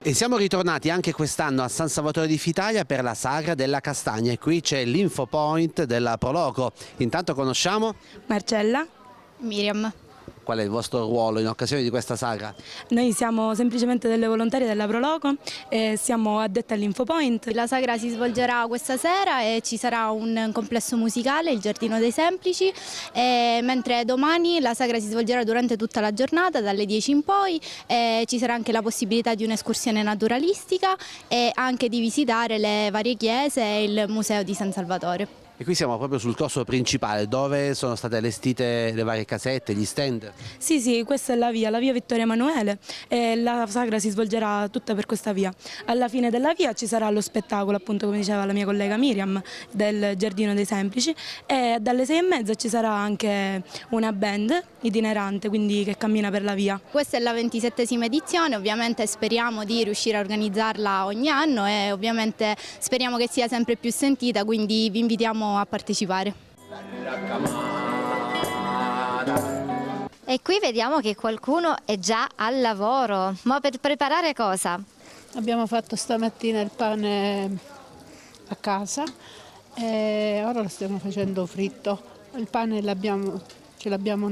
E siamo ritornati anche quest'anno a San Salvatore di Fitalia per la Sagra della Castagna e qui c'è l'Info Point della Proloco. Intanto conosciamo Marcella. Miriam. qual è il vostro ruolo in occasione di questa sagra? Noi siamo semplicemente delle volontarie della Proloco e siamo addette all'Infopoint. La sagra si svolgerà questa sera e ci sarà un complesso musicale, il Giardino dei Semplici, mentre domani la sagra si svolgerà durante tutta la giornata, dalle 10 in poi, e ci sarà anche la possibilità di un'escursione naturalistica e anche di visitare le varie chiese e il Museo di San Salvatore. E qui siamo proprio sul corso principale dove sono state allestite le varie casette, gli stand. Sì, questa è la via Vittorio Emanuele e la sagra si svolgerà tutta per questa via. Alla fine della via ci sarà lo spettacolo, appunto come diceva la mia collega Miriam, del Giardino dei Semplici e dalle 6:30 ci sarà anche una band itinerante, quindi che cammina per la via. Questa è la 27esima edizione, ovviamente speriamo di riuscire a organizzarla ogni anno e ovviamente speriamo che sia sempre più sentita, quindi vi invitiamo a partecipare. E qui vediamo che qualcuno è già al lavoro, ma per preparare cosa? Abbiamo fatto stamattina il pane a casa e ora lo stiamo facendo fritto. Il pane ce l'abbiamo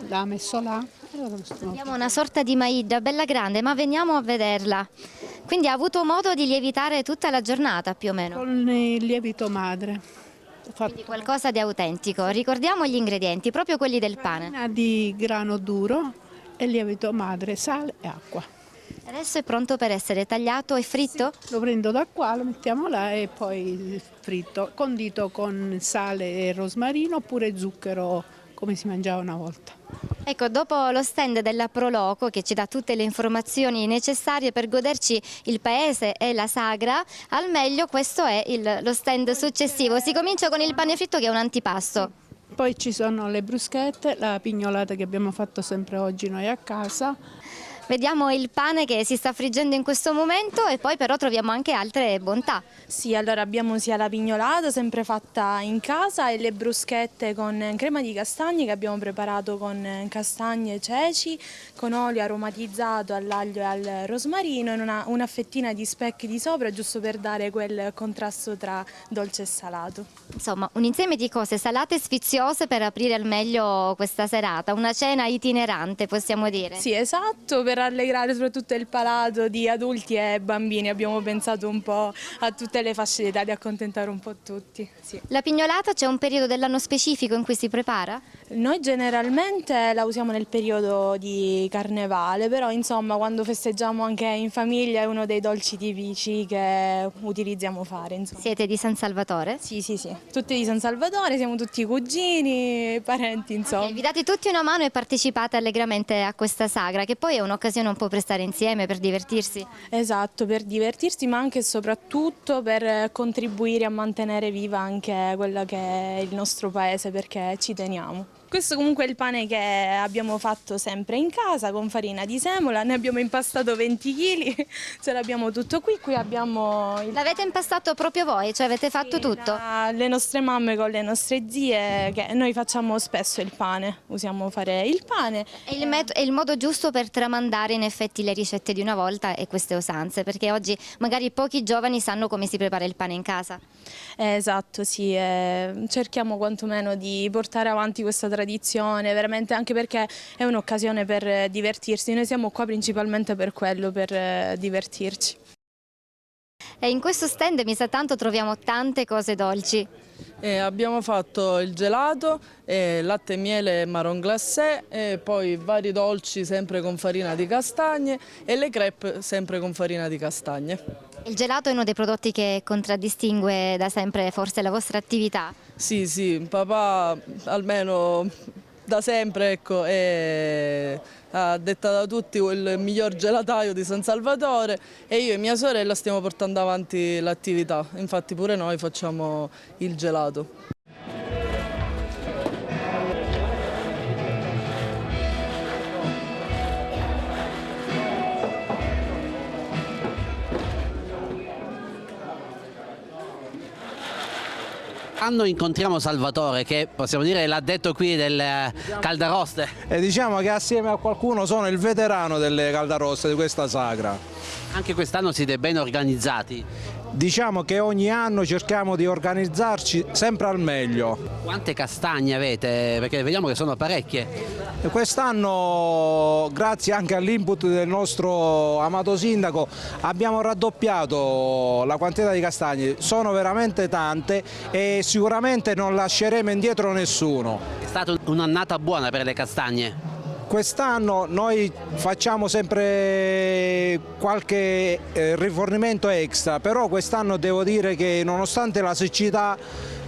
l'ha messo là e ora lo stiamo Abbiamo una sorta di maida bella grande, ma veniamo a vederla. Quindi ha avuto modo di lievitare tutta la giornata più o meno? con il lievito madre. Quindi qualcosa di autentico. Ricordiamo gli ingredienti, proprio quelli del pane. Farina di grano duro e lievito madre, sale e acqua. Adesso è pronto per essere tagliato e fritto? Lo prendo da qua, lo mettiamo là e poi fritto, condito con sale e rosmarino oppure zucchero come si mangiava una volta. Ecco, dopo lo stand della Proloco che ci dà tutte le informazioni necessarie per goderci il paese e la sagra, al meglio questo è lo stand successivo. Si comincia con il pane fritto che è un antipasto. Poi ci sono le bruschette, la pignolata che abbiamo fatto sempre oggi noi a casa. Vediamo il pane che si sta friggendo in questo momento e poi però troviamo anche altre bontà. Sì, allora abbiamo sia la pignolata sempre fatta in casa e le bruschette con crema di castagne che abbiamo preparato con castagne e ceci, con olio aromatizzato all'aglio e al rosmarino e una fettina di specchi di sopra giusto per dare quel contrasto tra dolce e salato. Insomma, un insieme di cose salate e sfiziose per aprire al meglio questa serata, una cena itinerante possiamo dire. Sì, esatto, per allegrare soprattutto il palato di adulti e bambini abbiamo pensato un po' a tutte le fasce d'età di accontentare un po' tutti. Sì. La pignolata c'è un periodo dell'anno specifico in cui si prepara? Noi generalmente la usiamo nel periodo di carnevale, però insomma quando festeggiamo anche in famiglia è uno dei dolci tipici che utilizziamo fare. Insomma. Siete di San Salvatore? Sì, tutti di San Salvatore, siamo tutti cugini, parenti insomma. Okay, vi date tutti una mano e partecipate allegramente a questa sagra, che poi è un'occasione un po' per stare insieme, per divertirsi. Esatto, per divertirsi ma anche e soprattutto per contribuire a mantenere viva anche quello che è il nostro paese perché ci teniamo. Questo comunque è il pane che abbiamo fatto sempre in casa con farina di semola, ne abbiamo impastato 20 kg, ce l'abbiamo tutto qui, abbiamo... L'avete impastato proprio voi, cioè avete fatto tutto? Le nostre mamme con le nostre zie, che noi facciamo spesso il pane, usiamo fare il pane. È il modo giusto per tramandare in effetti le ricette di una volta e queste usanze, perché oggi magari pochi giovani sanno come si prepara il pane in casa. Esatto, sì, cerchiamo quantomeno di portare avanti questa tradizione, veramente anche perché è un'occasione per divertirsi, noi siamo qua principalmente per quello, per divertirci. E in questo stand mi sa tanto troviamo tante cose dolci. Abbiamo fatto il gelato, latte e miele marron glacé, e poi vari dolci sempre con farina di castagne e le crêpe sempre con farina di castagne. Il gelato è uno dei prodotti che contraddistingue da sempre forse la vostra attività? Sì, papà almeno da sempre ecco, ha detta da tutti il miglior gelataio di San Salvatore e io e mia sorella stiamo portando avanti l'attività, infatti pure noi facciamo il gelato. quest'anno incontriamo Salvatore, che possiamo dire è l'addetto qui del caldaroste. E diciamo che assieme a qualcuno sono il veterano delle caldaroste di questa sagra. Anche quest'anno siete ben organizzati. Diciamo che ogni anno cerchiamo di organizzarci sempre al meglio. Quante castagne avete? Perché vediamo che sono parecchie. E quest'anno, grazie anche all'input del nostro amato sindaco, abbiamo raddoppiato la quantità di castagne. Sono veramente tante e sicuramente non lasceremo indietro nessuno. È stata un'annata buona per le castagne. Quest'anno noi facciamo sempre qualche rifornimento extra, però quest'anno devo dire che nonostante la siccità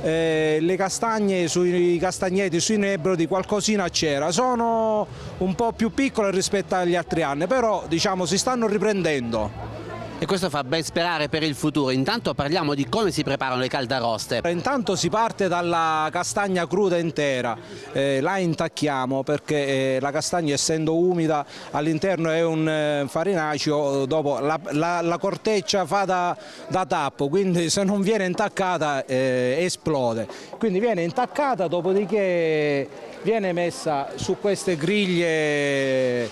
le castagne sui castagneti, sui nebrodi qualcosina c'era, sono un po' più piccole rispetto agli altri anni, però diciamo si stanno riprendendo. E questo fa ben sperare per il futuro. Intanto parliamo di come si preparano le caldaroste. Intanto si parte dalla castagna cruda intera, la intacchiamo perché la castagna, essendo umida, all'interno è un farinaceo, dopo la corteccia fa da tappo, quindi se non viene intaccata esplode. Quindi viene intaccata, dopodiché viene messa su queste griglie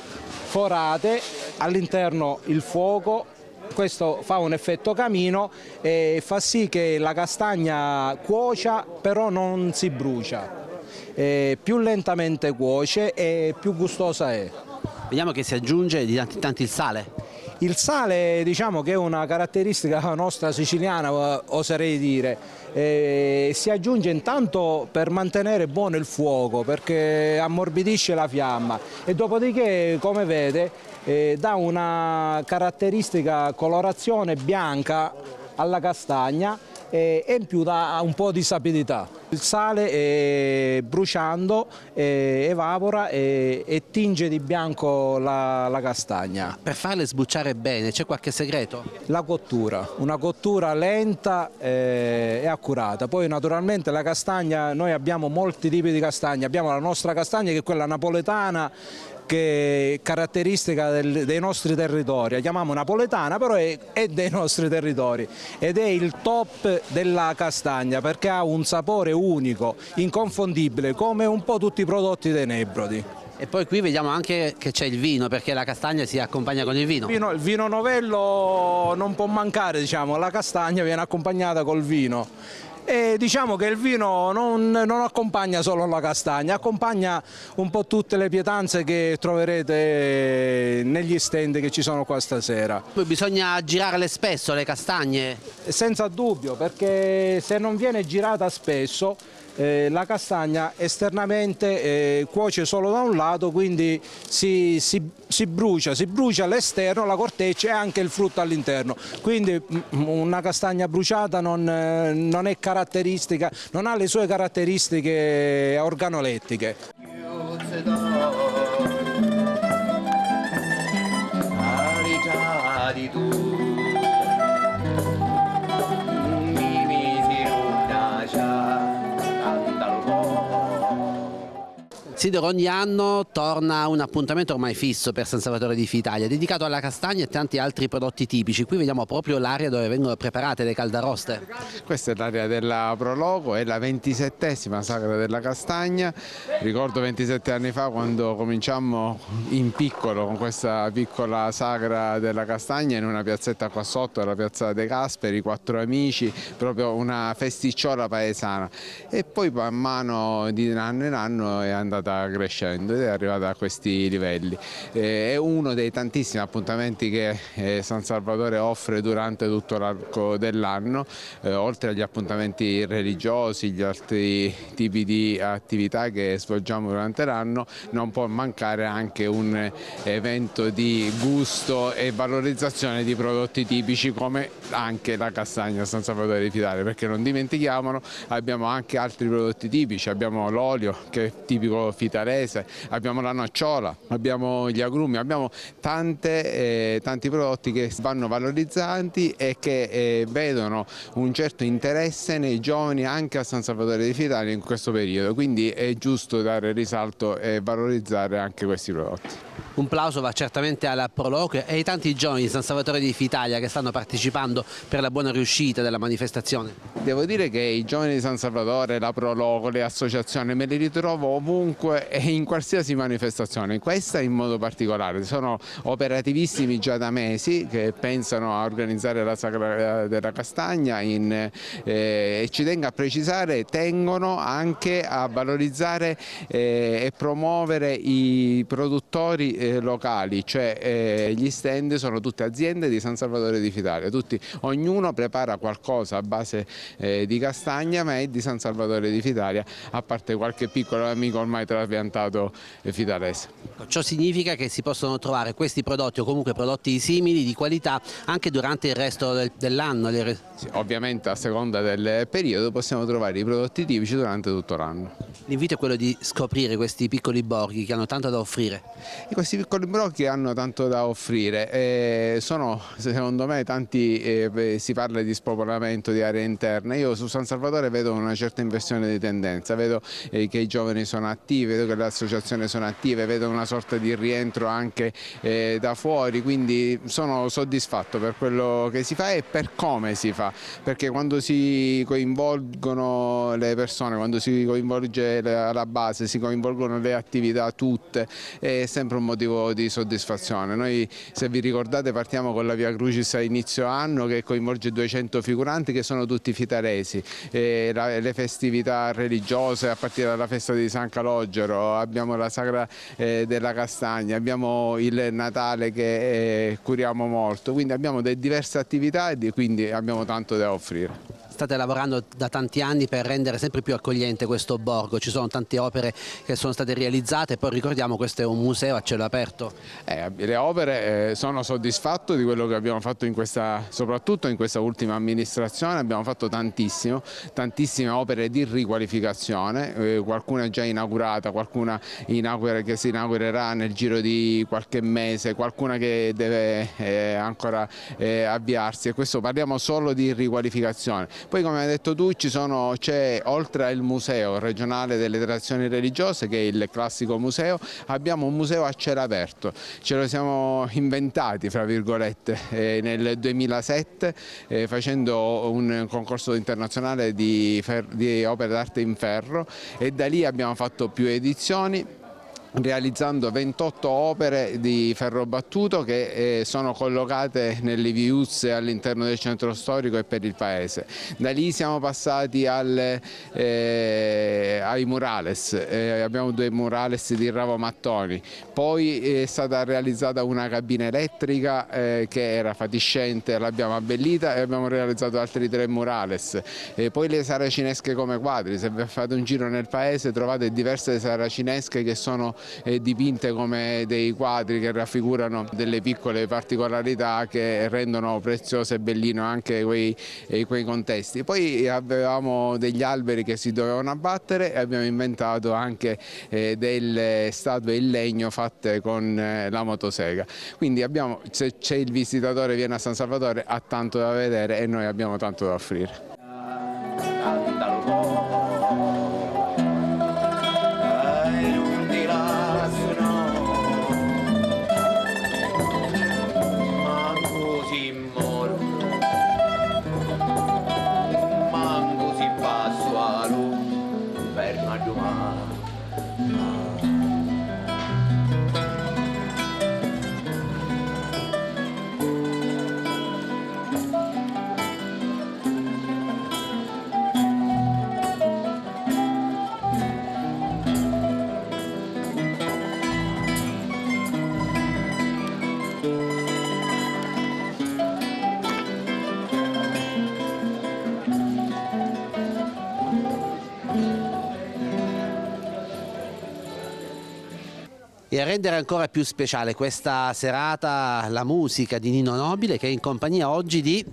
forate, all'interno il fuoco. Questo fa un effetto camino e fa sì che la castagna cuocia, però non si brucia. Più lentamente cuoce e più gustosa è. Vediamo che si aggiunge di tanto il sale. Il sale, diciamo che è una caratteristica nostra siciliana, oserei dire. Si aggiunge intanto per mantenere buono il fuoco, perché ammorbidisce la fiamma, e dopodiché, come vede, dà una caratteristica colorazione bianca alla castagna e in più dà un po' di sapidità. Il sale bruciando evapora e tinge di bianco la castagna. Per farle sbucciare bene c'è qualche segreto? La cottura, una cottura lenta e accurata. Poi naturalmente la castagna, noi abbiamo molti tipi di castagna, abbiamo la nostra castagna che è quella napoletana, che è caratteristica dei nostri territori, la chiamiamo napoletana, però è dei nostri territori ed è il top della castagna perché ha un sapore unico, inconfondibile, come un po' tutti i prodotti dei nebrodi. E poi qui vediamo anche che c'è il vino, perché la castagna si accompagna con il vino. Il vino novello non può mancare, diciamo, la castagna viene accompagnata col vino. E diciamo che il vino non accompagna solo la castagna, accompagna un po' tutte le pietanze che troverete negli stand che ci sono qua stasera. Poi bisogna girarle spesso le castagne? Senza dubbio, perché se non viene girata spesso la castagna esternamente cuoce solo da un lato, quindi si brucia l'esterno, la corteccia e anche il frutto all'interno. Quindi una castagna bruciata non è caratteristica, non ha le sue caratteristiche organolettiche. Sidero, ogni anno torna un appuntamento ormai fisso per San Salvatore di Fitalia, dedicato alla castagna e tanti altri prodotti tipici. Qui vediamo proprio l'area dove vengono preparate le caldaroste. Questa è l'area della Proloco, è la 27esima sagra della castagna. Ricordo 27 anni fa quando cominciammo in piccolo con questa piccola sagra della castagna in una piazzetta qua sotto, la piazza De Gasperi, 4 amici, proprio una festicciola paesana. E poi man mano di anno in anno è andata crescendo ed è arrivata a questi livelli. È uno dei tantissimi appuntamenti che San Salvatore offre durante tutto l'arco dell'anno, oltre agli appuntamenti religiosi, gli altri tipi di attività che svolgiamo durante l'anno, non può mancare anche un evento di gusto e valorizzazione di prodotti tipici come anche la castagna San Salvatore di Fitalia, perché non dimentichiamolo, abbiamo anche altri prodotti tipici, abbiamo l'olio che è tipico fitalese, abbiamo la nocciola, abbiamo gli agrumi, abbiamo tanti prodotti che vanno valorizzati e che vedono un certo interesse nei giovani anche a San Salvatore di Fitalia in questo periodo, quindi è giusto dare risalto e valorizzare anche questi prodotti. Un plauso va certamente alla Proloquio e ai tanti giovani di San Salvatore di Fitalia che stanno partecipando per la buona riuscita della manifestazione. Devo dire che i giovani di San Salvatore, la Proloquio, le associazioni me li ritrovo ovunque e in qualsiasi manifestazione, questa in modo particolare. Sono operativissimi già da mesi che pensano a organizzare la Sagra della Castagna e ci tengo a precisare, tengono anche a valorizzare e promuovere i produttori locali, cioè gli stand sono tutte aziende di San Salvatore di Fitalia, ognuno prepara qualcosa a base di castagna ma è di San Salvatore di Fitalia, a parte qualche piccolo amico ormai trapiantato fitalese. Ciò significa che si possono trovare questi prodotti o comunque prodotti simili di qualità anche durante il resto dell'anno? Sì, ovviamente a seconda del periodo possiamo trovare i prodotti tipici durante tutto l'anno. L'invito è quello di scoprire questi piccoli borghi che hanno tanto da offrire. Questi piccoli borghi hanno tanto da offrire, sono secondo me tanti, si parla di spopolamento di aree interne, io su San Salvatore vedo una certa inversione di tendenza, vedo che i giovani sono attivi, vedo che le associazioni sono attive, vedo una sorta di rientro anche da fuori, quindi sono soddisfatto per quello che si fa e per come si fa, perché quando si coinvolgono le persone, quando si coinvolge la base, si coinvolgono le attività tutte, è sempre un motivo di soddisfazione. Noi, se vi ricordate, partiamo con la Via Crucis a inizio anno che coinvolge 200 figuranti che sono tutti fitalesi, le festività religiose a partire dalla festa di San Calogero, abbiamo la Sagra della Castagna, abbiamo il Natale che curiamo molto, quindi abbiamo diverse attività e quindi abbiamo tanto da offrire. State lavorando da tanti anni per rendere sempre più accogliente questo borgo, ci sono tante opere che sono state realizzate, poi ricordiamo questo è un museo a cielo aperto. Le opere, sono soddisfatto di quello che abbiamo fatto soprattutto in questa ultima amministrazione, abbiamo fatto tantissime opere di riqualificazione, qualcuna è già inaugurata, qualcuna che si inaugurerà nel giro di qualche mese, qualcuna che deve ancora avviarsi, e questo parliamo solo di riqualificazione. Poi, come hai detto tu, c'è oltre al museo regionale delle tradizioni religiose, che è il classico museo, abbiamo un museo a cielo aperto, ce lo siamo inventati fra virgolette nel 2007 facendo un concorso internazionale di opere d'arte in ferro, e da lì abbiamo fatto più edizioni, realizzando 28 opere di ferro battuto che sono collocate nelle viuzze all'interno del centro storico e per il paese. Da lì siamo passati ai murales, abbiamo 2 murales di Ravo-Mattoni, poi è stata realizzata una cabina elettrica che era fatiscente, l'abbiamo abbellita e abbiamo realizzato altri 3 murales, poi le saracinesche come quadri, se fate un giro nel paese trovate diverse saracinesche che sono dipinte come dei quadri che raffigurano delle piccole particolarità che rendono prezioso e bellino anche quei contesti. Poi avevamo degli alberi che si dovevano abbattere e abbiamo inventato anche delle statue in legno fatte con la motosega. Quindi se c'è il visitatore viene a San Salvatore ha tanto da vedere e noi abbiamo tanto da offrire. E a rendere ancora più speciale questa serata la musica di Nino Nobile, che è in compagnia oggi di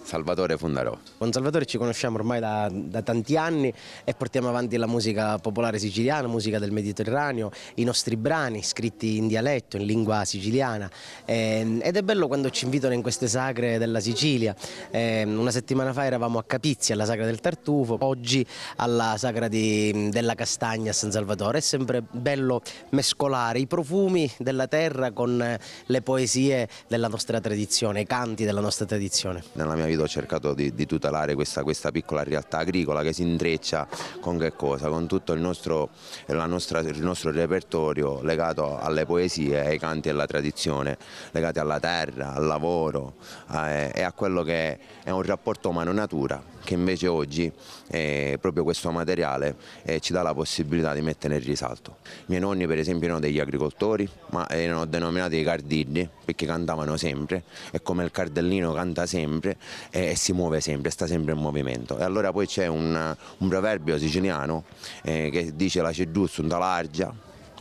Salvatore Fundarò. Con Salvatore ci conosciamo ormai da tanti anni e portiamo avanti la musica popolare siciliana, musica del Mediterraneo, i nostri brani scritti in dialetto, in lingua siciliana, ed è bello quando ci invitano in queste sagre della Sicilia. Una settimana fa eravamo a Capizia alla sagra del tartufo, oggi alla sagra della castagna a San Salvatore. È sempre bello mescolare i profumi della terra con le poesie della nostra tradizione, i canti della nostra tradizione. Nella mia vita ho cercato di tutelare questa piccola realtà agricola che si intreccia con che cosa? Con tutto il nostro repertorio legato alle poesie, ai canti e alla tradizione, legati alla terra, al lavoro e a quello che è un rapporto umano-natura, che invece oggi proprio questo materiale ci dà la possibilità di mettere in risalto. I miei nonni per esempio erano degli agricoltori, ma erano denominati i cardilli perché cantavano sempre, e come il cardellino canta sempre e si muove sempre, sta sempre in movimento. E allora poi c'è un proverbio siciliano che dice la ceduzza un talargia,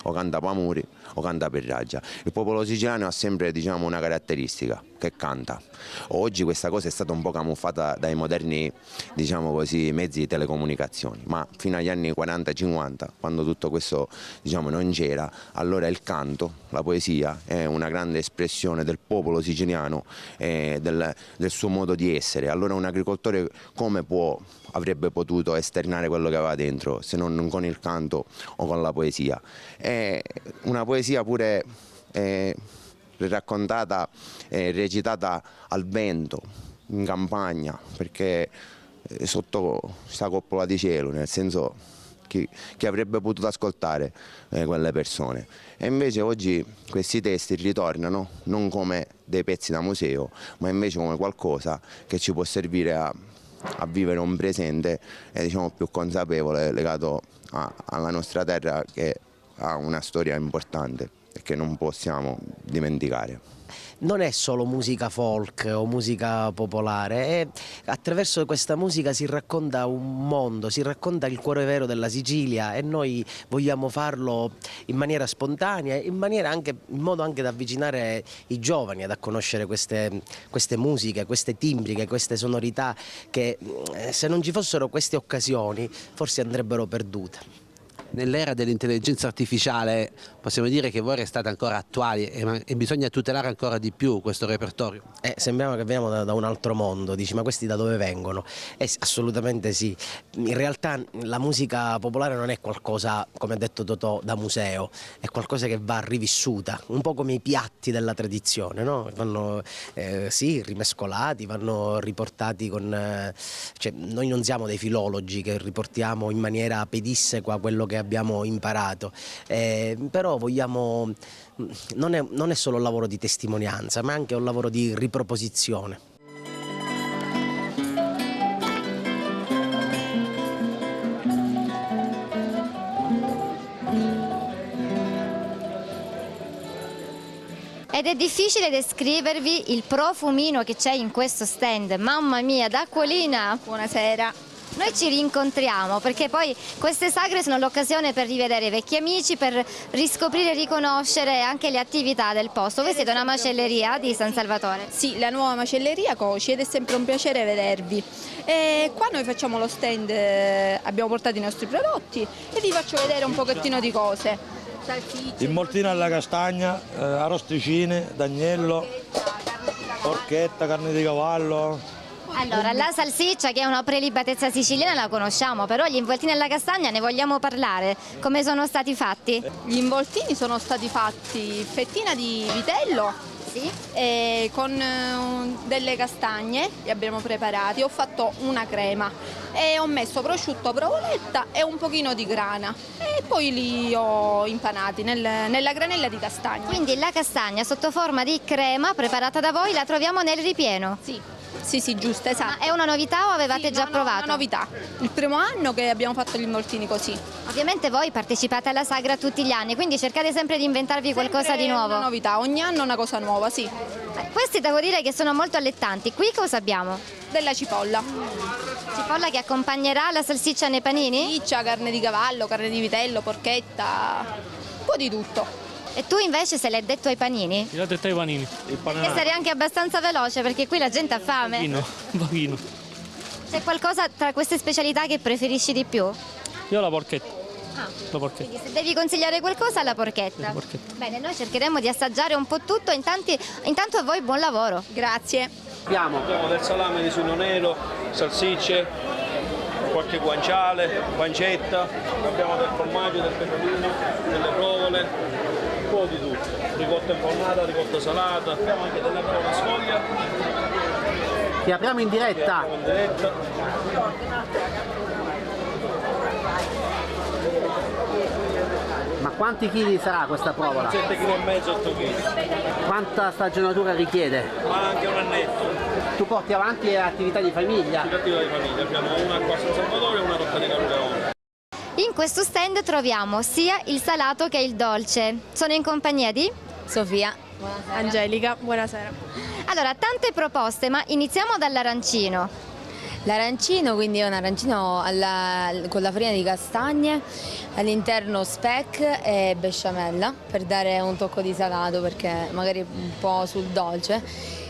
o canta Pamuri o canta Perraggia. Il popolo siciliano ha sempre, diciamo, una caratteristica, che canta. Oggi questa cosa è stata un po' camuffata dai moderni, diciamo così, mezzi di telecomunicazioni, ma fino agli anni 40-50, quando tutto questo, diciamo, non c'era, allora il canto, la poesia è una grande espressione del popolo siciliano, del suo modo di essere. Allora un agricoltore come avrebbe potuto esternare quello che aveva dentro se non con il canto o con la poesia? È una poesia pure raccontata e recitata al vento, in campagna, perché sotto questa coppola di cielo, nel senso chi avrebbe potuto ascoltare quelle persone. E invece oggi questi testi ritornano non come dei pezzi da museo, ma invece come qualcosa che ci può servire a vivere un presente diciamo, più consapevole, legato alla nostra terra, che ha una storia importante e che non possiamo dimenticare. Non è solo musica folk o musica popolare, attraverso questa musica si racconta un mondo, si racconta il cuore vero della Sicilia, e noi vogliamo farlo in maniera spontanea, in modo anche da avvicinare i giovani ad conoscere queste musiche, queste timbriche, queste sonorità che se non ci fossero queste occasioni forse andrebbero perdute. Nell'era dell'intelligenza artificiale possiamo dire che voi restate ancora attuali e bisogna tutelare ancora di più questo repertorio? Sembriamo che veniamo da un altro mondo, dici ma questi da dove vengono? Assolutamente sì, in realtà la musica popolare non è qualcosa, come ha detto Totò, da museo, è qualcosa che va rivissuta, un po' come i piatti della tradizione, no? Vanno sì, rimescolati, vanno riportati cioè, noi non siamo dei filologi che riportiamo in maniera pedissequa quello che abbiamo imparato, però vogliamo, non è solo un lavoro di testimonianza, ma anche un lavoro di riproposizione. Ed è difficile descrivervi il profumino che c'è in questo stand. Mamma mia, d'acquolina! Buonasera! Noi ci rincontriamo perché poi queste sagre sono l'occasione per rivedere vecchi amici, per riscoprire e riconoscere anche le attività del posto. Voi siete una macelleria di San Salvatore? Sì, la nuova macelleria Coci, ed è sempre un piacere vedervi. Qua noi facciamo lo stand, abbiamo portato i nostri prodotti e vi faccio vedere un pochettino di cose. Il moltino alla castagna, arrosticine, d'agnello, porchetta, carne di cavallo. Allora, la salsiccia, che è una prelibatezza siciliana, la conosciamo, però gli involtini alla castagna ne vogliamo parlare. Come sono stati fatti? Gli involtini sono stati fatti fettina di vitello, sì, con delle castagne, li abbiamo preparati, ho fatto una crema e ho messo prosciutto, provoletta e un pochino di grana e poi li ho impanati nella granella di castagna. Quindi la castagna sotto forma di crema preparata da voi la troviamo nel ripieno? Sì. Sì, giusto, esatto. Ma è una novità o avevate già provato? È una novità, il primo anno che abbiamo fatto gli involtini così. Ovviamente voi partecipate alla sagra tutti gli anni, quindi cercate sempre di inventarvi qualcosa di nuovo. Una novità, ogni anno una cosa nuova, sì. Questi devo dire che sono molto allettanti. Qui cosa abbiamo? Della cipolla. Cipolla che accompagnerà la salsiccia nei panini? Salsiccia, carne di cavallo, carne di vitello, porchetta, un po' di tutto. E tu invece se l'hai detto ai panini? Io ho detto ai panini. Il E sarei anche abbastanza veloce perché qui la gente ha fame. Un pochino. C'è qualcosa tra queste specialità che preferisci di più? Io la porchetta. La porchetta. Quindi se devi consigliare qualcosa, la porchetta. Bene, noi cercheremo di assaggiare un po' tutto, intanto a voi buon lavoro. Grazie. Abbiamo del salame di sullo nero, salsicce, qualche guanciale, pancetta, abbiamo del formaggio, del pecorino, delle provole, un po' di tutto. Ricotta infornata, ricotta salata, abbiamo anche della provola sfoglia. Ti apriamo in diretta. Ma quanti chili sarà questa provola? 7,5 kg, 8 kg. Quanta stagionatura richiede? Ma anche un annetto. Tu porti avanti attività di famiglia? Attività di famiglia, abbiamo una qua a San Salvatore e una rotta di Caruleone. In questo stand troviamo sia il salato che il dolce. Sono in compagnia di Sofia. Angelica, buonasera. Allora, tante proposte, ma iniziamo dall'arancino. L'arancino quindi è un arancino con la farina di castagne, all'interno speck e besciamella per dare un tocco di salato perché magari un po' sul dolce.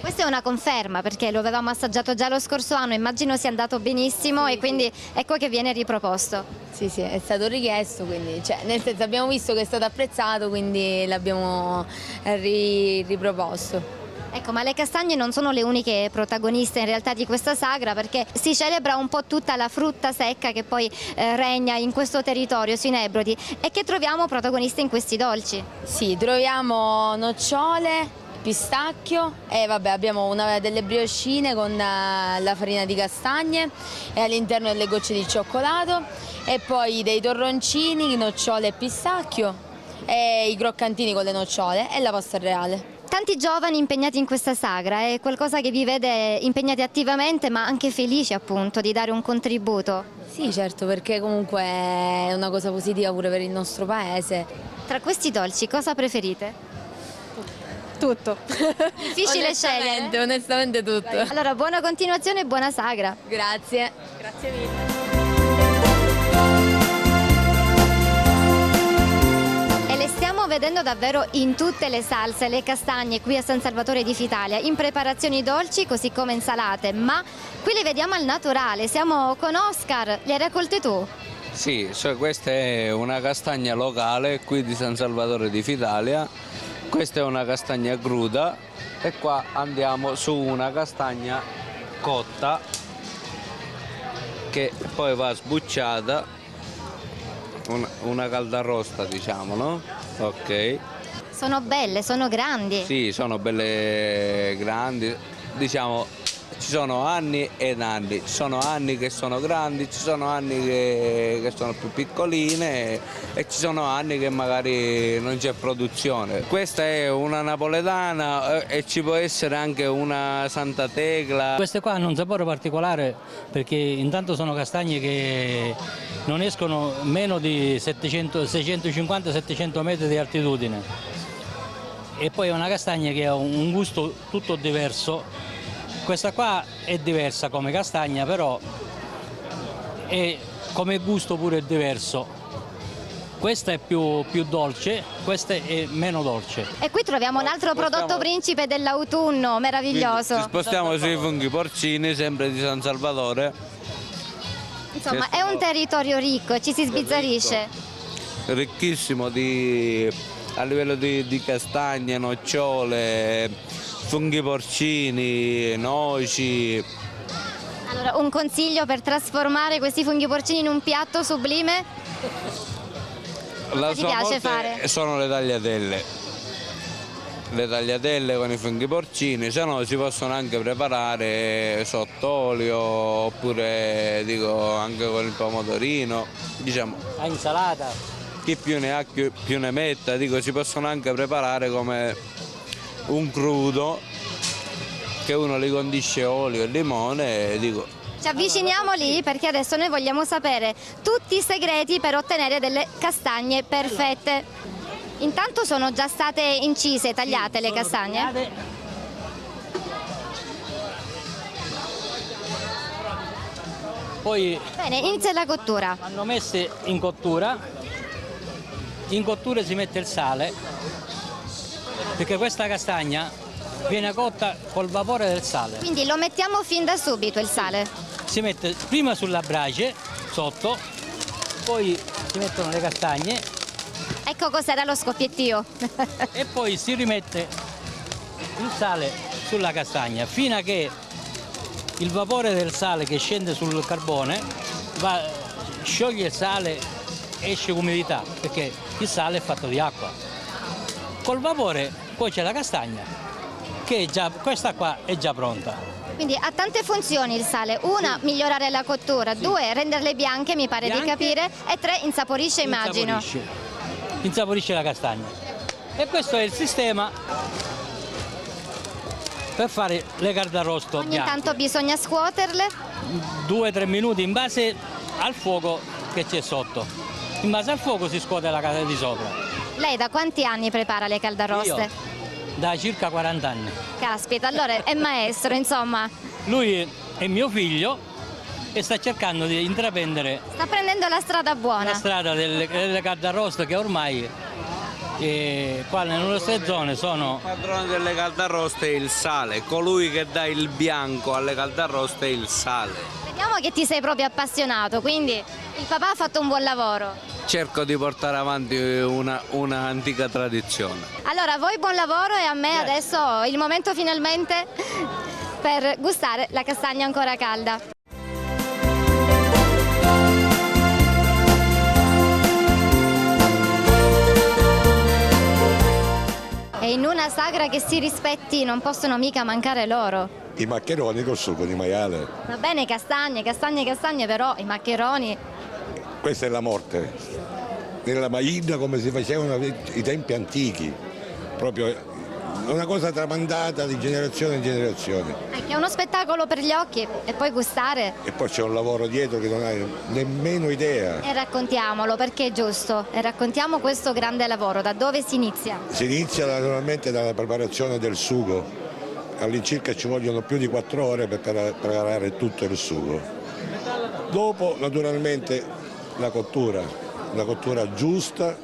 Questa è una conferma perché lo avevamo assaggiato già lo scorso anno, immagino sia andato benissimo e quindi ecco che viene riproposto. Sì, è stato richiesto, quindi, nel senso abbiamo visto che è stato apprezzato, quindi l'abbiamo riproposto. Ecco, ma le castagne non sono le uniche protagoniste in realtà di questa sagra perché si celebra un po' tutta la frutta secca che poi regna in questo territorio sui Nebrodi e che troviamo protagoniste in questi dolci. Sì, troviamo nocciole, pistacchio e abbiamo delle brioscine con la farina di castagne e all'interno delle gocce di cioccolato e poi dei torroncini, nocciole e pistacchio e i croccantini con le nocciole e la pasta reale. Tanti giovani impegnati in questa sagra, è qualcosa che vi vede impegnati attivamente ma anche felici appunto di dare un contributo. Sì, certo, perché comunque è una cosa positiva pure per il nostro paese. Tra questi dolci cosa preferite? Tutto. Difficile scegliere? Onestamente tutto. Allora, buona continuazione e buona sagra. Grazie. Grazie mille. Stiamo vedendo davvero in tutte le salse le castagne qui a San Salvatore di Fitalia, in preparazioni dolci così come insalate, ma qui le vediamo al naturale, siamo con Oscar, le hai raccolte tu? Sì, questa è una castagna locale qui di San Salvatore di Fitalia, questa è una castagna cruda e qua andiamo su una castagna cotta che poi va sbucciata, una caldarrosta diciamo, no? Ok. Sono belle, sono grandi. Sì, sono belle grandi, diciamo ci sono anni ed anni, ci sono anni che sono grandi, ci sono anni che sono più piccoline e ci sono anni che magari non c'è produzione. Questa è una napoletana e ci può essere anche una Santa Tecla. Queste qua hanno un sapore particolare perché intanto sono castagne che non escono meno di 650-700 metri di altitudine e poi è una castagna che ha un gusto tutto diverso. Questa qua è diversa come castagna, però è come gusto pure è diverso. Questa è più dolce, questa è meno dolce. E qui troviamo un altro prodotto principe dell'autunno, meraviglioso. Ci spostiamo sui funghi porcini, sempre di San Salvatore. Insomma, è un territorio ricco, ci si sbizzarrisce. Ricchissimo a livello di castagne, nocciole, funghi porcini, noci. Allora, un consiglio per trasformare questi funghi porcini in un piatto sublime? La Ti sua piace morte fare? Sono le tagliatelle. Le tagliatelle con i funghi porcini, se no si possono anche preparare sott'olio oppure dico anche con il pomodorino, diciamo. A insalata. Chi più ne ha più ne metta, dico si possono anche preparare come un crudo che uno li condisce olio e limone, dico. Ci avviciniamo lì perché adesso noi vogliamo sapere tutti i segreti per ottenere delle castagne perfette. Intanto sono già state incise, tagliate le castagne? Tagliate. Poi bene, inizia la cottura. vanno messe in cottura si mette il sale perché questa castagna viene cotta col vapore del sale. Quindi lo mettiamo fin da subito il sale? Si mette prima sulla brace, sotto, poi si mettono le castagne. Ecco cos'era lo scoppiettio. E poi si rimette il sale sulla castagna fino a che il vapore del sale che scende sul carbone scioglie il sale, esce umidità, perché il sale è fatto di acqua. Col vapore cuoce la castagna, che questa qua è già pronta. Quindi ha tante funzioni il sale: una, migliorare la cottura, due, renderle bianche, mi pare di capire, e tre, insaporisce, immagino. Insaporisce la castagna. E questo è il sistema per fare le carne arrosto Ogni bianche. tanto bisogna scuoterle? 2-3 minuti in base al fuoco che c'è sotto. In base al fuoco si scuote la carne di sopra. Lei da quanti anni prepara le caldarroste? Io da circa 40 anni. Caspita, allora è maestro, insomma. Lui è mio figlio e sta cercando di intraprendere Sta prendendo la strada buona. la strada delle carne arrosto, che ormai qua nelle nostre zone sono... Il padrone delle caldarroste è il sale, colui che dà il bianco alle caldarroste è il sale. Vediamo che ti sei proprio appassionato, quindi il papà ha fatto un buon lavoro. Cerco di portare avanti una antica tradizione. Allora, a voi buon lavoro e a me adesso il momento finalmente per gustare la castagna ancora calda. E in una sagra che si rispetti non possono mica mancare loro. I maccheroni col sugo di maiale. Va bene, castagne, però i maccheroni... Questa è la morte. Nella maina come si facevano i tempi antichi. Proprio una cosa tramandata di generazione in generazione. È che è uno spettacolo per gli occhi e poi gustare. E poi c'è un lavoro dietro che non hai nemmeno idea. E raccontiamolo perché è giusto. E raccontiamo questo grande lavoro. Da dove si inizia? Si inizia naturalmente dalla preparazione del sugo. All'incirca ci vogliono più di 4 ore per preparare tutto il sugo. Dopo naturalmente la cottura, una cottura giusta,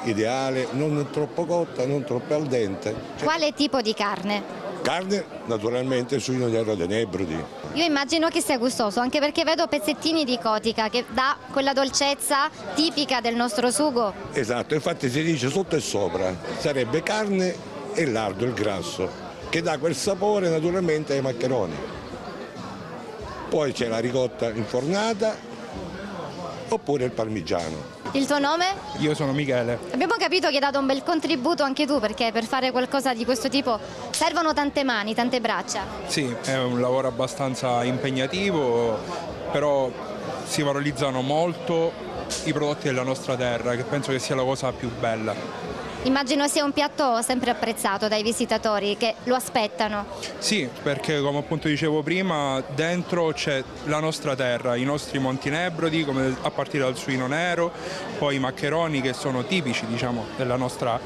ideale, non troppo cotta, non troppo al dente. Quale tipo di carne? Carne naturalmente suino nero de Nebrodi. Io immagino che sia gustoso, anche perché vedo pezzettini di cotica che dà quella dolcezza tipica del nostro sugo. Esatto, infatti si dice sotto e sopra, sarebbe carne e lardo, il grasso, che dà quel sapore naturalmente ai maccheroni. Poi c'è la ricotta infornata oppure il parmigiano. Il tuo nome? Io sono Michele. Abbiamo capito che hai dato un bel contributo anche tu, perché per fare qualcosa di questo tipo servono tante mani, tante braccia. Sì, è un lavoro abbastanza impegnativo, però si valorizzano molto i prodotti della nostra terra, che penso che sia la cosa più bella. Immagino sia un piatto sempre apprezzato dai visitatori che lo aspettano. Sì, perché come appunto dicevo prima, dentro c'è la nostra terra, i nostri Monti Nebrodi, come a partire dal suino nero, poi i maccheroni che sono tipici, diciamo, della nostra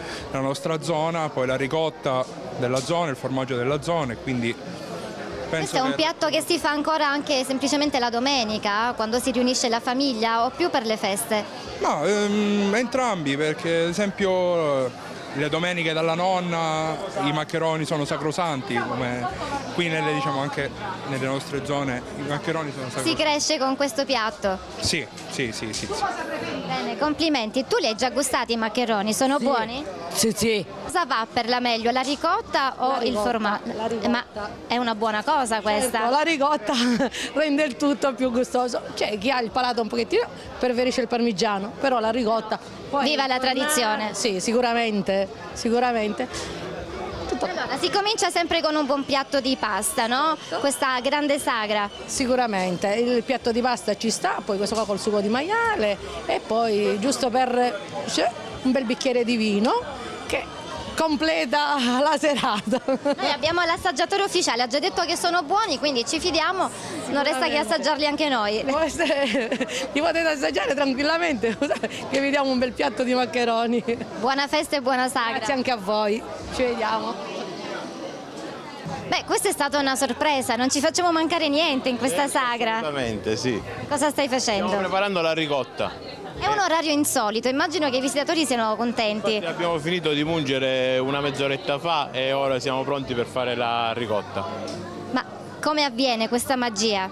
zona, poi la ricotta della zona, il formaggio della zona, e quindi questo è un piatto che si fa ancora anche semplicemente la domenica, quando si riunisce la famiglia, o più per le feste? No, entrambi, perché ad esempio le domeniche dalla nonna i maccheroni sono sacrosanti, come qui diciamo anche nelle nostre zone i maccheroni sono sacrosanti. Si cresce con questo piatto? Sì. Bene, complimenti. Tu li hai già gustati i maccheroni? Sono buoni? Sì. Cosa va per la meglio, la ricotta o il formaggio? Ma è una buona cosa questa? Certo, la ricotta rende il tutto più gustoso. C'è chi ha il palato un pochettino preferisce il parmigiano, però la ricotta... Viva la tradizione! Sì, sicuramente. Allora, si comincia sempre con un buon piatto di pasta, no? Questa grande sagra. Sicuramente, il piatto di pasta ci sta, poi questo qua col sugo di maiale e poi giusto per un bel bicchiere di vino che completa la serata. Noi abbiamo l'assaggiatore ufficiale, ha già detto che sono buoni, quindi ci fidiamo, non resta che assaggiarli anche noi. Li potete assaggiare tranquillamente, che vi diamo un bel piatto di maccheroni. Buona festa e buona sagra. Grazie anche a voi, ci vediamo. Beh, questa è stata una sorpresa, non ci facciamo mancare niente in questa sagra. Assolutamente, sì. Cosa stai facendo? Stiamo preparando la ricotta. È un orario insolito, immagino che i visitatori siano contenti. Infatti abbiamo finito di mungere una mezz'oretta fa e ora siamo pronti per fare la ricotta. Ma come avviene questa magia?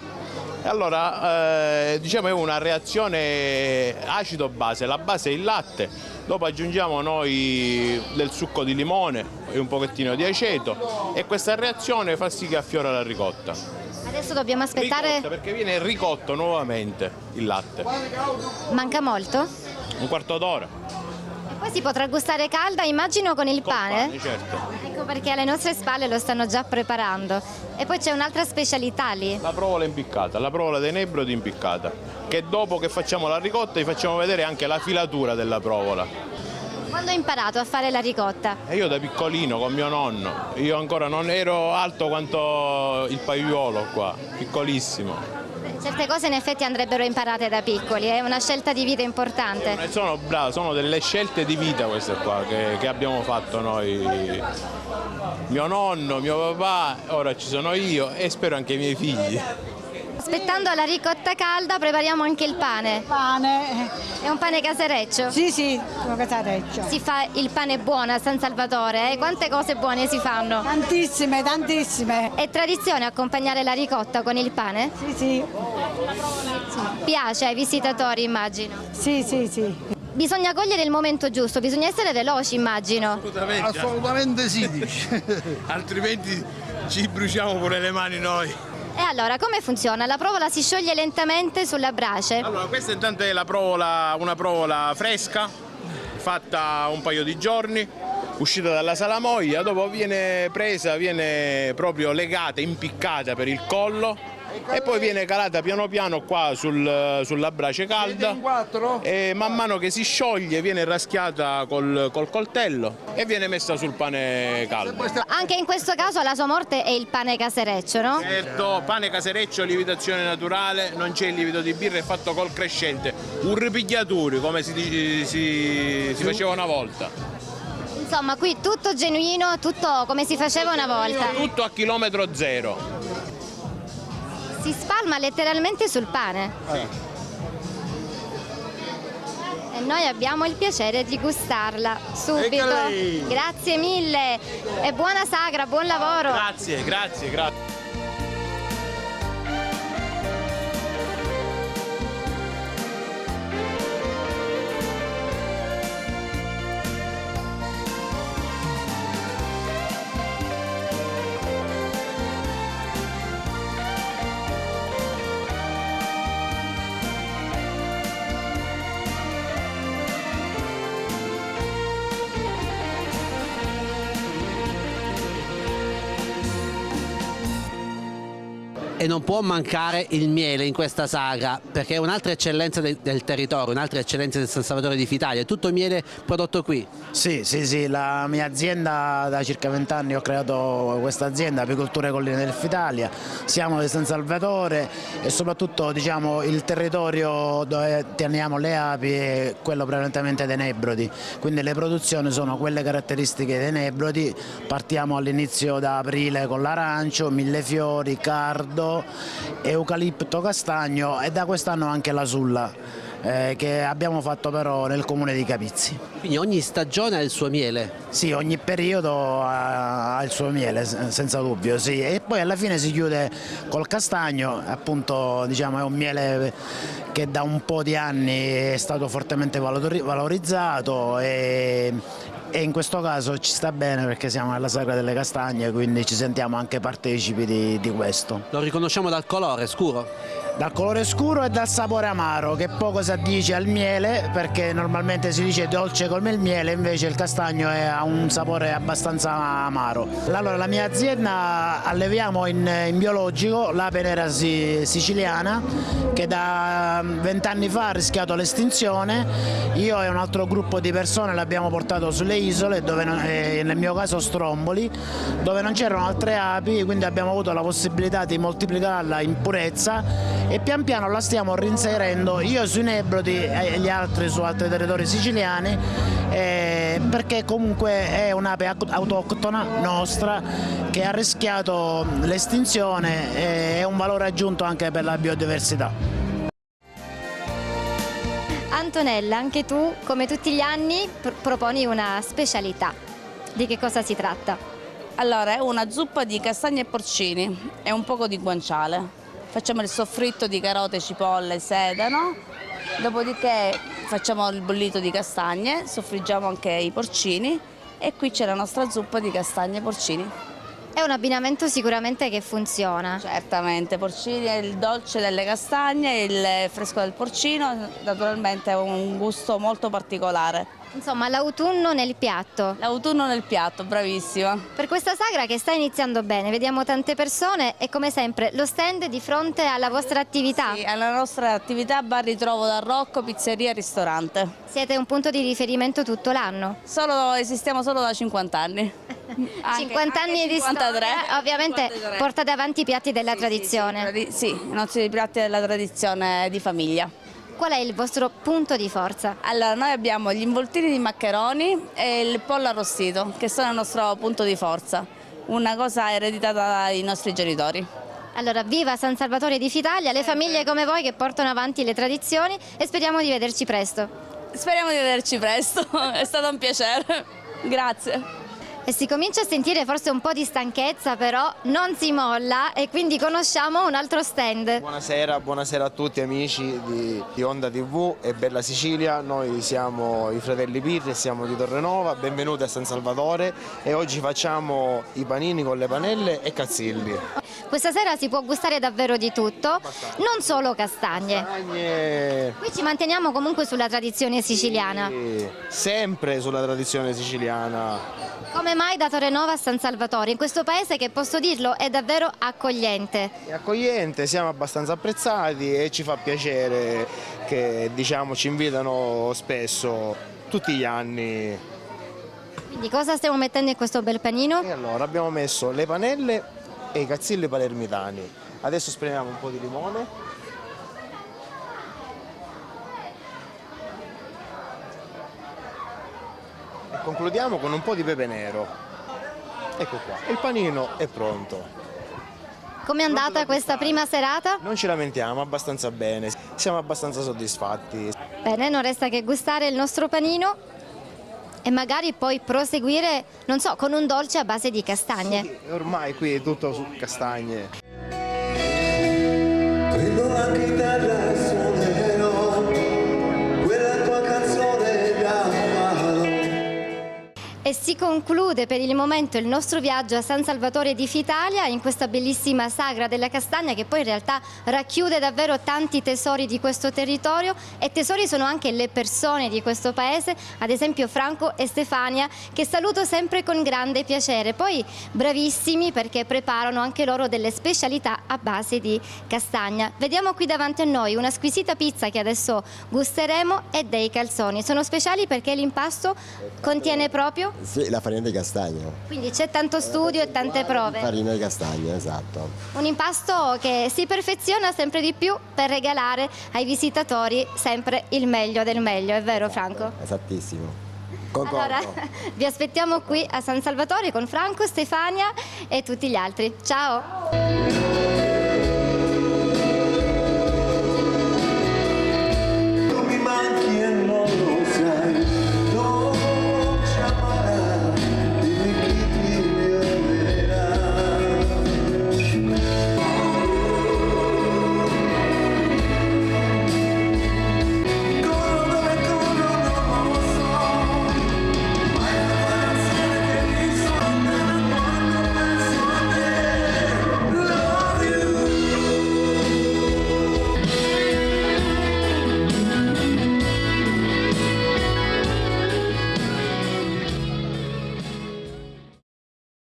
Allora, diciamo è una reazione acido-base, la base è il latte, dopo aggiungiamo noi del succo di limone e un pochettino di aceto e questa reazione fa sì che affiora la ricotta. Adesso dobbiamo aspettare... Ricotta, perché viene ricotto nuovamente il latte. Manca molto? Un quarto d'ora. E poi si potrà gustare calda, immagino, con il pane? Certo. Ecco perché alle nostre spalle lo stanno già preparando. E poi c'è un'altra specialità lì. La provola impiccata, la provola dei nebrodi impiccata, che dopo che facciamo la ricotta vi facciamo vedere anche la filatura della provola. Quando hai imparato a fare la ricotta? E io da piccolino con mio nonno, io ancora non ero alto quanto il paiuolo qua, piccolissimo. Certe cose in effetti andrebbero imparate da piccoli, è una scelta di vita importante. Sono bravo, sono delle scelte di vita queste qua che abbiamo fatto noi. Mio nonno, mio papà, ora ci sono io e spero anche i miei figli. Aspettando la ricotta calda prepariamo anche il pane. Il pane. È un pane casereccio? Sì, un casereccio. Si fa il pane buono a San Salvatore, eh? Quante cose buone si fanno? Tantissime, tantissime. È tradizione accompagnare la ricotta con il pane? Sì. Piace ai visitatori, immagino? Sì. Bisogna cogliere il momento giusto, bisogna essere veloci, immagino. Assolutamente sì, altrimenti ci bruciamo pure le mani noi. E allora, come funziona? La provola si scioglie lentamente sulla brace? Allora, questa intanto è una provola fresca, fatta un paio di giorni, uscita dalla salamoia, dopo viene presa, viene proprio legata, impiccata per il collo e poi viene calata piano piano qua sulla brace calda e man mano che si scioglie viene raschiata col coltello e viene messa sul pane caldo. Anche in questo caso la sua morte è il pane casereccio, no? Certo, pane casereccio, lievitazione naturale, non c'è il lievito di birra, è fatto col crescente, un ripigliatore come si faceva una volta. Insomma, qui tutto genuino, tutto come si faceva una volta. Tutto a chilometro zero. Si spalma letteralmente sul pane. E noi abbiamo il piacere di gustarla subito. Grazie mille e buona sagra, buon lavoro. Grazie. E non può mancare il miele in questa sagra, perché è un'altra eccellenza del territorio, un'altra eccellenza del San Salvatore di Fitalia. È tutto miele prodotto qui? Sì, la mia azienda da circa 20 anni ho creato questa azienda, Apicolture Colline del Fitalia. Siamo di San Salvatore e soprattutto diciamo il territorio dove teniamo le api è quello prevalentemente dei nebrodi, quindi le produzioni sono quelle caratteristiche dei nebrodi. Partiamo all'inizio da aprile con l'arancio, millefiori, cardo, eucalipto, castagno e da quest'anno anche la sulla che abbiamo fatto però nel comune di Capizzi. Quindi ogni stagione ha il suo miele? Sì, ogni periodo ha il suo miele, senza dubbio, sì. E poi alla fine si chiude col castagno, appunto diciamo è un miele che da un po' di anni è stato fortemente valorizzato e in questo caso ci sta bene perché siamo nella sagra delle castagne, quindi ci sentiamo anche partecipi di questo. Lo riconosciamo dal colore scuro? Dal colore scuro e dal sapore amaro, che poco si addice al miele, perché normalmente si dice dolce come il miele, invece il castagno ha un sapore abbastanza amaro. Allora, la mia azienda alleviamo in biologico l'ape nera siciliana, che da 20 anni fa ha rischiato l'estinzione. Io e un altro gruppo di persone l'abbiamo portato sulle isole, dove nel mio caso Stromboli, dove non c'erano altre api, quindi abbiamo avuto la possibilità di moltiplicarla in purezza e pian piano la stiamo reinserendo, io sui nebrodi e gli altri su altri territori siciliani, perché comunque è un'ape autoctona nostra che ha rischiato l'estinzione e è un valore aggiunto anche per la biodiversità. Antonella, anche tu, come tutti gli anni, proponi una specialità. Di che cosa si tratta? Allora, è una zuppa di castagne e porcini e un poco di guanciale. Facciamo il soffritto di carote, cipolle, sedano, dopodiché facciamo il bollito di castagne, soffriggiamo anche i porcini e qui c'è la nostra zuppa di castagne e porcini. È un abbinamento sicuramente che funziona. Certamente, porcini è il dolce delle castagne, il fresco del porcino, naturalmente è un gusto molto particolare. Insomma, l'autunno nel piatto. L'autunno nel piatto, bravissima. Per questa sagra che sta iniziando bene, vediamo tante persone e come sempre lo stand di fronte alla vostra attività. Sì, alla nostra attività bar ritrovo da Rocco, pizzeria e ristorante. Siete un punto di riferimento tutto l'anno? Esistiamo solo da 50 anni. 50 anni di 53. storia, ovviamente 53. Portate avanti i piatti della tradizione. Sì, i nostri piatti della tradizione di famiglia. Qual è il vostro punto di forza? Allora, noi abbiamo gli involtini di maccheroni e il pollo arrostito, che sono il nostro punto di forza, una cosa ereditata dai nostri genitori. Allora, viva San Salvatore di Fitalia, le famiglie come voi che portano avanti le tradizioni e speriamo di vederci presto. Speriamo di vederci presto, è stato un piacere. Grazie. E si comincia a sentire forse un po' di stanchezza, però non si molla e quindi conosciamo un altro stand. Buonasera a tutti amici di Onda TV e Bella Sicilia, noi siamo i fratelli Pirri e siamo di Torrenova, benvenuti a San Salvatore e oggi facciamo i panini con le panelle e cazzilli. Questa sera si può gustare davvero di tutto, non solo castagne. Qui ci manteniamo comunque sulla tradizione siciliana. Sì, sempre sulla tradizione siciliana. Come mai da Torrenova a San Salvatore? In questo paese che, posso dirlo, è davvero accogliente. È accogliente, siamo abbastanza apprezzati e ci fa piacere che ci invitano spesso, tutti gli anni. Quindi cosa stiamo mettendo in questo bel panino? E allora abbiamo messo le panelle e i cazzilli palermitani. Adesso spremiamo un po' di limone. Concludiamo con un po' di pepe nero. Ecco qua, il panino è pronto. Com'è andata questa prima serata? Non ci lamentiamo, abbastanza bene, siamo abbastanza soddisfatti. Bene, non resta che gustare il nostro panino e magari poi proseguire, non so, con un dolce a base di castagne. Sì, ormai qui è tutto su castagne. Prendo la chitarra e suonerò quella tua canzone d'amaro. E si conclude per il momento il nostro viaggio a San Salvatore di Fitalia in questa bellissima sagra della castagna che poi in realtà racchiude davvero tanti tesori di questo territorio e tesori sono anche le persone di questo paese, ad esempio Franco e Stefania che saluto sempre con grande piacere, poi bravissimi perché preparano anche loro delle specialità a base di castagna. Vediamo qui davanti a noi una squisita pizza che adesso gusteremo e dei calzoni, sono speciali perché l'impasto contiene proprio? Sì, la farina di castagno. Quindi c'è tanto studio e tante prove. Farina di castagno, esatto. Un impasto che si perfeziona sempre di più per regalare ai visitatori sempre il meglio del meglio, è vero Franco? Esattissimo. Concordo. Allora, vi aspettiamo qui a San Salvatore con Franco, Stefania e tutti gli altri. Ciao!